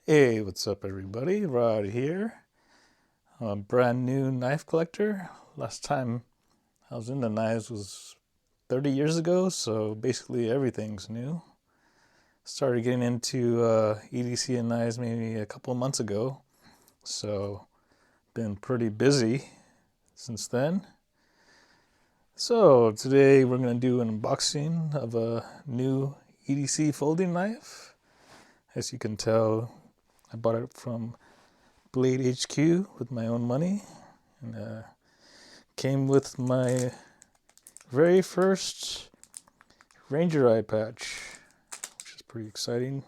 Hey, what's up everybody? Rod here. I'm a brand new knife collector. Last time I was into knives was 30 years ago, so basically everything's new. Started getting into EDC and knives maybe a couple of months ago, so been pretty busy since then. So today we're going to do an unboxing of a new EDC folding knife. As you can tell, I bought it from Blade HQ with my own money, and came with my very first Ranger eye patch, which is pretty exciting,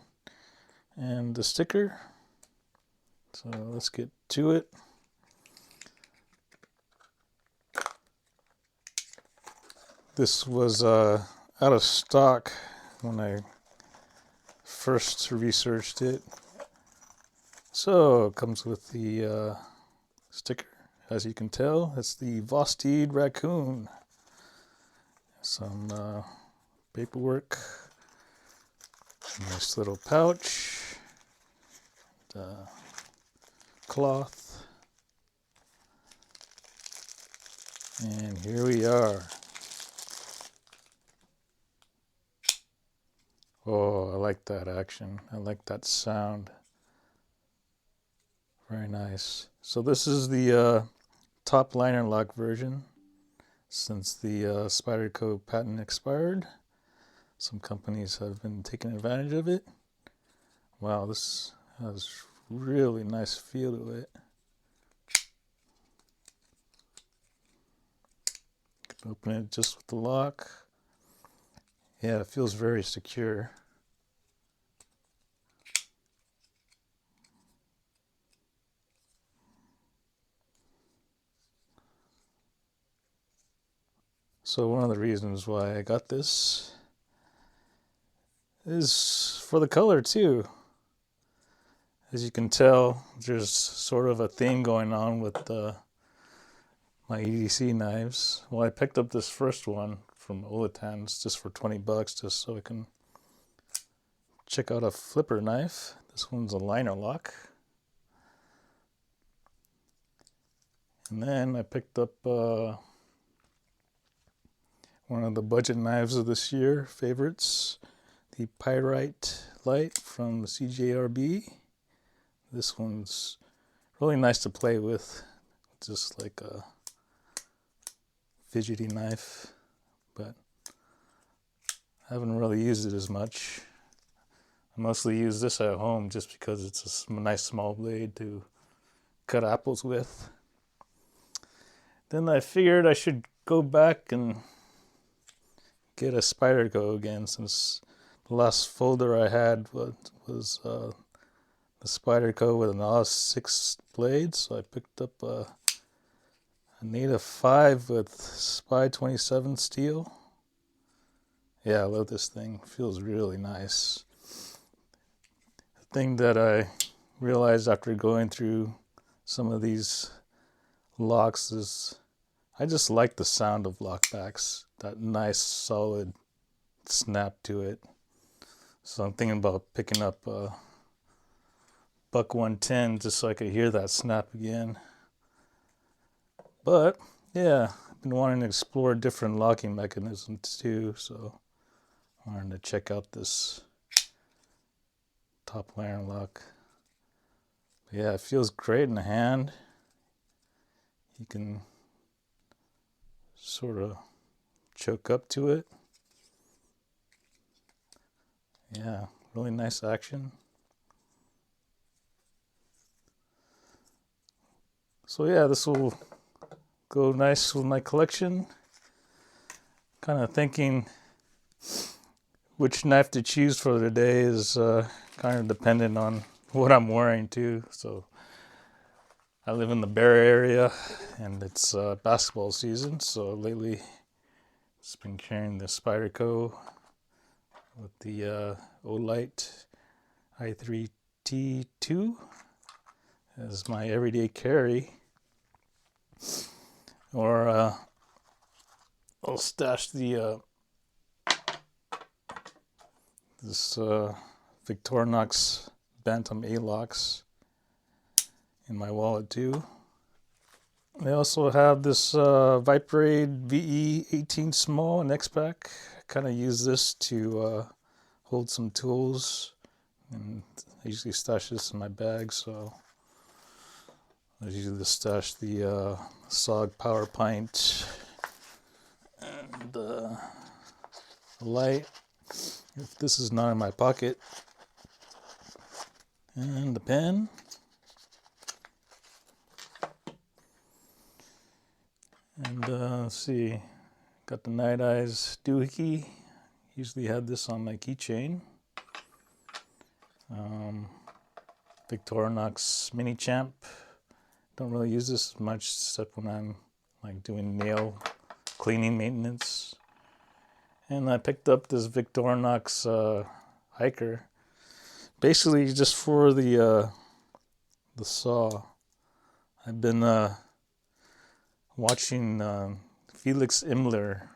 and the sticker. So let's get to it. This was out of stock when I first researched it. So it comes with the sticker. As you can tell, it's the Vosteed Raccoon. Some paperwork, nice little pouch, cloth, and here we are. Oh, I like that action. I like that sound. Very nice. So this is the top liner lock version. Since the Spyderco patent expired, some companies have been taking advantage of it. Wow, this has really nice feel to it. You can open it just with the lock. Yeah, it feels very secure. So one of the reasons why I got this is for the color too. As you can tell, there's sort of a theme going on with my EDC knives. Well, I picked up this first one from Olatan's just for 20 bucks, just so I can check out a flipper knife. This one's a liner lock. And then I picked up one of the budget knives of this year, favorites, the Pyrite Light from CJRB. This one's really nice to play with, just like a fidgety knife, but I haven't really used it as much. I mostly use this at home just because it's a nice small blade to cut apples with. Then I figured I should go back and get a Spyderco again, since the last folder I had was the Spyderco with an Oz 6 blade. So I picked up a Native 5 with Spy 27 steel. Yeah, I love this thing. It feels really nice. The thing that I realized after going through some of these locks is I just like the sound of lockbacks. That nice solid snap to it. So I'm thinking about picking up a Buck 110 just so I could hear that snap again. But yeah, I've been wanting to explore different locking mechanisms too, so I wanted to check out this top liner lock. But yeah, it feels great in the hand. You can sort of choke up to it. Yeah, really nice action. So yeah, this will go nice with my collection. Kind of thinking which knife to choose for the day is kind of dependent on what I'm wearing too. So I live in the Bay Area and it's basketball season, so lately it's been carrying the Spyderco with the Olight i3T2 as my everyday carry. Or I'll stash the this Victorinox Bantam A-locks in my wallet too. I also have this Viperade VE18 small in X-Pack. I kind of use this to hold some tools, and I usually stash this in my bag, so I usually stash the SOG power pint and the light, if this is not in my pocket, and the pen. And let's see, got the Night Eyes doohickey. Usually had this on my keychain. Victorinox Mini Champ. Don't really use this much except when I'm like doing nail cleaning maintenance. And I picked up this Victorinox hiker, basically just for the saw. I've been watching Felix Imler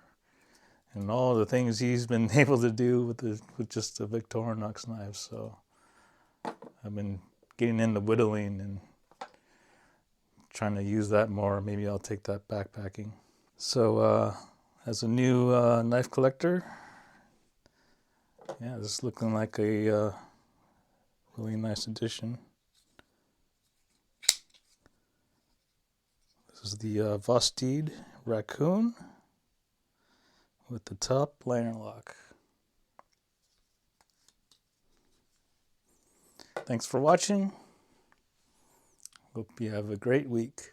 and all the things he's been able to do with just the Victorinox knife. So I've been getting into whittling and trying to use that more. Maybe I'll take that backpacking. So as a new knife collector, yeah, this is looking like a really nice addition. This is the Vosteed Raccoon with the top liner lock. Thanks for watching. Hope you have a great week.